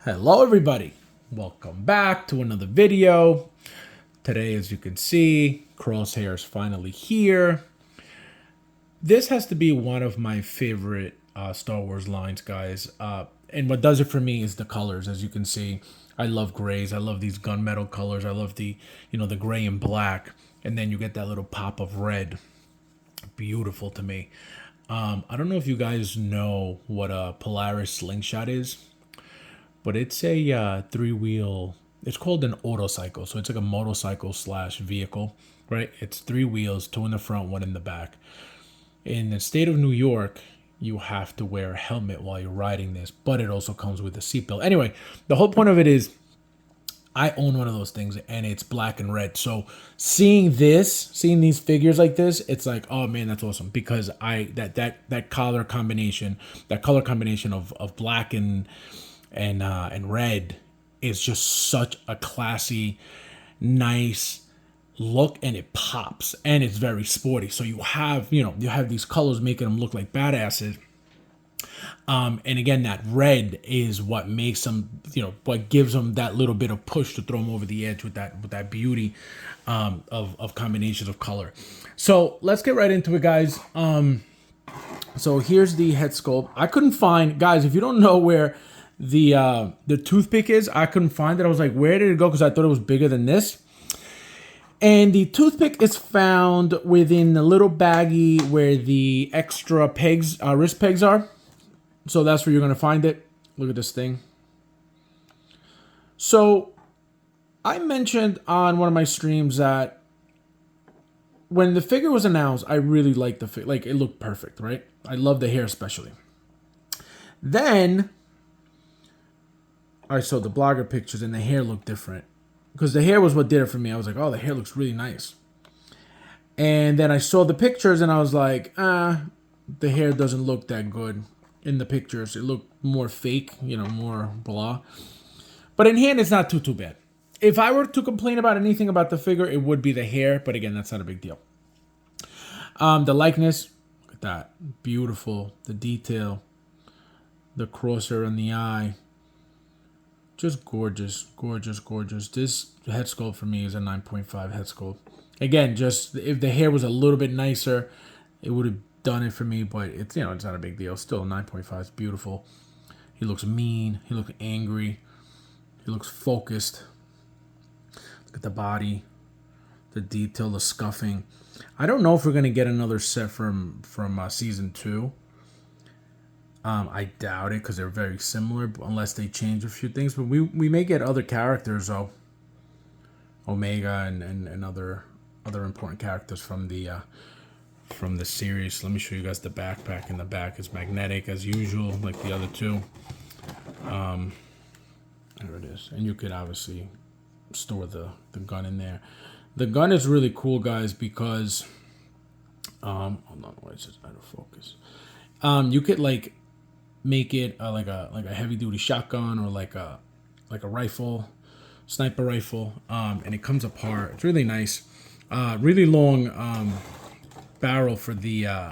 Hello everybody, welcome back to another video. Today, as you can see, Crosshair is finally here. This has to be one of my favorite Star Wars lines, guys. And what does it for me is the colors. As you can see, I love grays. I love these gunmetal colors. I love the gray and black. And then you get that little pop of red. Beautiful to me. I don't know if you guys know what a Polaris slingshot is, but it's a three-wheel. It's called an autocycle, so it's like a motorcycle slash vehicle, right? It's three wheels, two in the front, one in the back. In the state of New York, you have to wear a helmet while you're riding this, but it also comes with a seatbelt. Anyway, the whole point of it is I own one of those things and it's black and red. So seeing these figures like this, it's like, oh man, that's awesome, because that color combination of black and red is just such a classy, nice look, and it pops and it's very sporty. So you have these colors making them look like badasses. And again, that red is what makes them, what gives them that little bit of push to throw them over the edge with that beauty of combinations of color. So let's get right into it, guys. So here's the head sculpt. I couldn't find, guys, if you don't know where the toothpick is, I couldn't find it. I was like, where did it go? Because I thought it was bigger than this. And the toothpick is found within the little baggie where the extra pegs, wrist pegs are. So that's where you're going to find it. Look at this thing. So I mentioned on one of my streams that when the figure was announced, I really liked the figure. Like, it looked perfect, right? I love the hair especially. Then I saw the blogger pictures and the hair looked different, because the hair was what did it for me. I was like, oh, the hair looks really nice. And then I saw the pictures and I was like, the hair doesn't look that good in the pictures. It looked more fake, more blah. But in hand, it's not too bad. If I were to complain about anything about the figure, it would be the hair. But again, that's not a big deal. The likeness, look at that. Beautiful. The detail. The crosshair on the eye. Just gorgeous, gorgeous, gorgeous. This head sculpt for me is a 9.5 head sculpt. Again, just if the hair was a little bit nicer, it would have done it for me, but it's it's not a big deal. Still, 9.5 is beautiful. He looks mean. He looks angry. He looks focused. Look at the body, the detail, the scuffing. I don't know if we're gonna get another set from season 2. I doubt it, because they're very similar, unless they change a few things. But we may get other characters, though. Omega and other important characters from the series. Let me show you guys the backpack. In the back is magnetic as usual, like the other two. There it is, and you could obviously store the gun in there. The gun is really cool, guys, because hold on, why is it out of focus? You could like make it like a heavy duty shotgun, or like a rifle, sniper rifle, and it comes apart. It's really nice. Really long barrel for the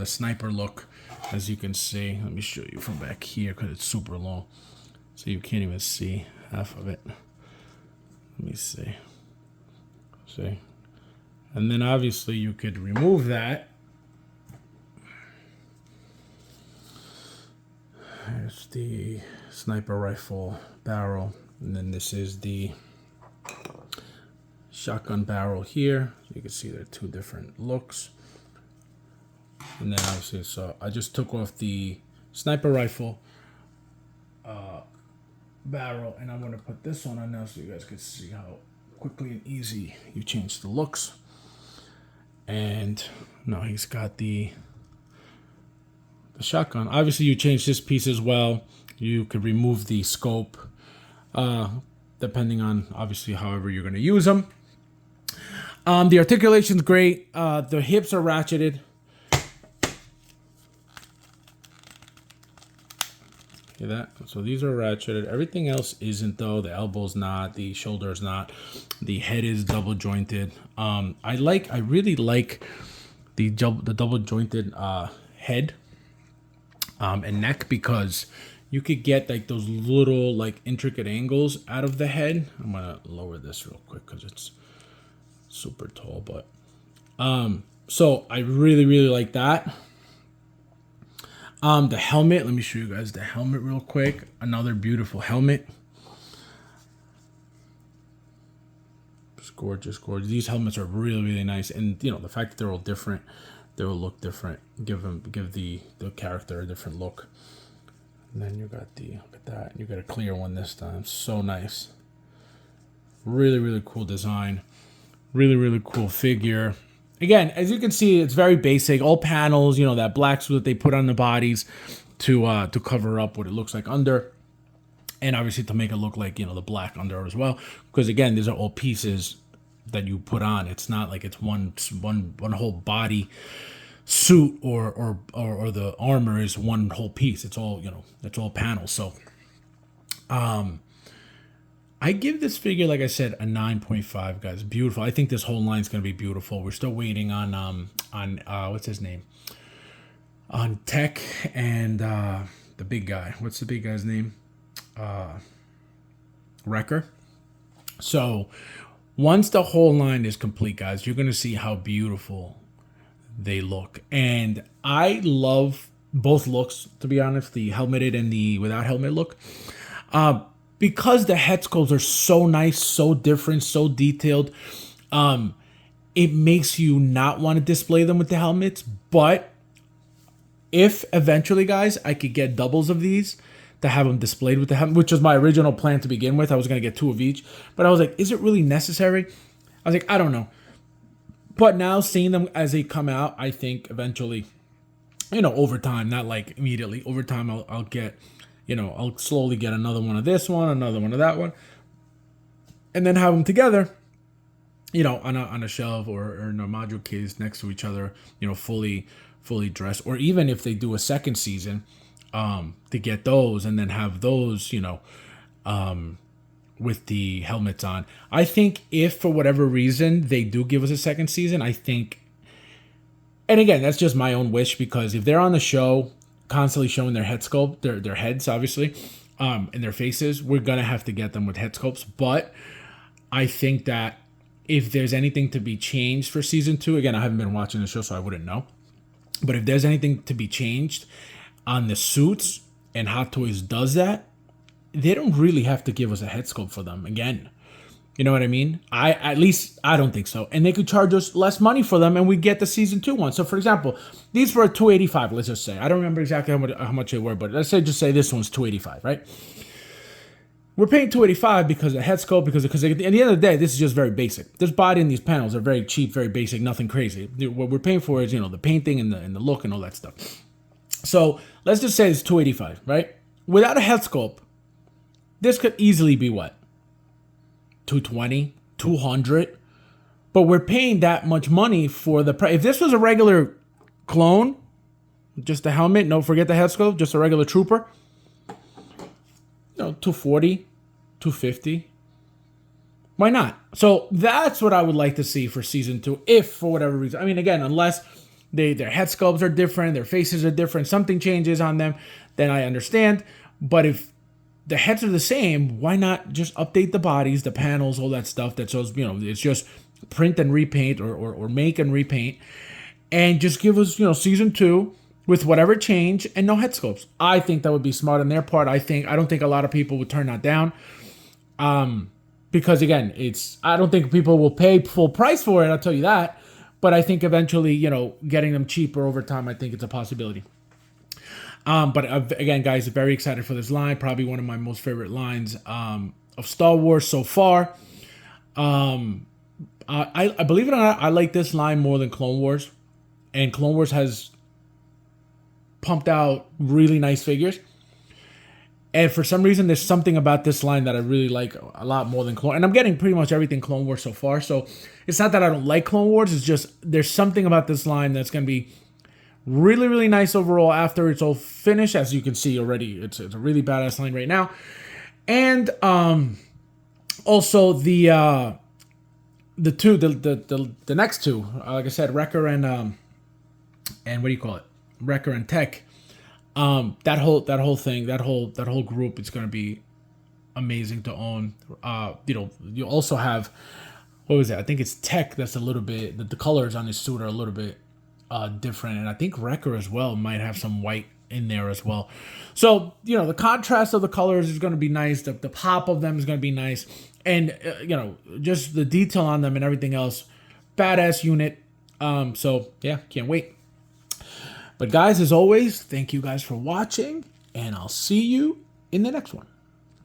sniper look, as you can see. Let me show you from back here, because it's super long, so you can't even see half of it. Let me see. And then obviously you could remove that. There's the sniper rifle barrel, and then this is the shotgun barrel here. You can see there are two different looks. And then obviously, so I just took off the sniper rifle barrel, and I'm going to put this one on now so you guys can see how quickly and easy you change the looks. And now he's got the shotgun. Obviously, you change this piece as well. You could remove the scope, depending on obviously however you're going to use them. The articulation's great. The hips are ratcheted. See that? So these are ratcheted. Everything else isn't, though. The elbow's not. The shoulder's not. The head is double jointed. I really like the double jointed head and neck, because you could get like those little like intricate angles out of the head. I'm gonna lower this real quick because it's super tall, but so I really like that. The helmet, let me show you guys the helmet real quick. Another beautiful helmet. It's gorgeous. These helmets are really nice, and you know the fact that they're all different, they will look different. Give the character a different look. And then you got look at that. You got a clear one this time. So nice. Really cool design. Really cool figure. Again, as you can see, it's very basic. All panels, you know, that black suit that they put on the bodies to cover up what it looks like under. And obviously to make it look like, you know, the black under as well. Because again, these are all pieces that you put on. It's not like it's one whole body suit or the armor is one whole piece. It's all, you know, it's all panels. So I give this figure, like I said, a 9.5, guys. Beautiful. I think this whole line is going to be beautiful. We're still waiting on what's his name? On Tech and the big guy. What's the big guy's name? Wrecker. So once the whole line is complete, guys, you're going to see how beautiful they look. And I love both looks, to be honest, the helmeted and the without helmet look. Because the head sculpts are so nice, so different, so detailed, it makes you not want to display them with the helmets. But if eventually, guys, I could get doubles of these to have them displayed with the helmet, which was my original plan to begin with. I was going to get 2 of each. But I was like, is it really necessary? I was like, I don't know. But now seeing them as they come out, I think eventually, you know, over time, not like immediately, over time I'll get... You know, I'll slowly get another one of this one, another one of that one, and then have them together, you know, on a shelf or in a module case next to each other, you know, fully dressed. Or even if they do a second season, to get those and then have those, you know, with the helmets on. I think if for whatever reason they do give us a second season, I think, and again, that's just my own wish, because if they're on the show constantly showing their head sculpt, their heads obviously, and their faces, we're gonna have to get them with head sculpts. But I think that if there's anything to be changed for season 2, again, I haven't been watching the show, so I wouldn't know. But if there's anything to be changed on the suits, and Hot Toys does that, they don't really have to give us a head sculpt for them again. You know what I mean? At least I don't think so. And they could charge us less money for them, and we get the season 2 one. So for example, these were $285. Let's just say, I don't remember exactly how much they were, but let's say just say this one's $285, right? We're paying $285 because of the head sculpt, because at the end of the day, this is just very basic. This body and these panels are very cheap, very basic, nothing crazy. What we're paying for is, you know, the painting and the look and all that stuff. So let's just say it's $285, right? Without a head sculpt, this could easily be what? $220, $200, but we're paying that much money for the price. If this was a regular clone, just a helmet, no, forget the head sculpt, just a regular trooper, you know, $240, $250. Why not? So that's what I would like to see for season 2, if for whatever reason. I mean, again, unless their head sculpts are different, their faces are different, something changes on them, then I understand. But if the heads are the same, why not just update the bodies, the panels, all that stuff that shows, you know, it's just print and repaint or make and repaint, and just give us, you know, season 2 with whatever change and no head sculpts. I think that would be smart on their part. I don't think a lot of people would turn that down. Because again, I don't think people will pay full price for it, I'll tell you that. But I think eventually, you know, getting them cheaper over time, I think it's a possibility. But again, guys, very excited for this line. Probably one of my most favorite lines of Star Wars so far. I believe it or not, I like this line more than Clone Wars. And Clone Wars has pumped out really nice figures. And for some reason, there's something about this line that I really like a lot more than Clone. And I'm getting pretty much everything Clone Wars so far. So it's not that I don't like Clone Wars. It's just there's something about this line that's going to be really nice overall after it's all finished. As you can see already, it's a really badass line right now. And also the next two, like I said, Wrecker and what do you call it? Wrecker and Tech. That whole group is going to be amazing to own. You also have, what was it? I think it's Tech. That's a little bit, the colors on his suit are a little bit different, and I think Wrecker as well might have some white in there as well. So the contrast of the colors is going to be nice. The pop of them is going to be nice, and just the detail on them and everything else, badass unit. So yeah, can't wait. But guys, as always, thank you guys for watching, and I'll see you in the next one.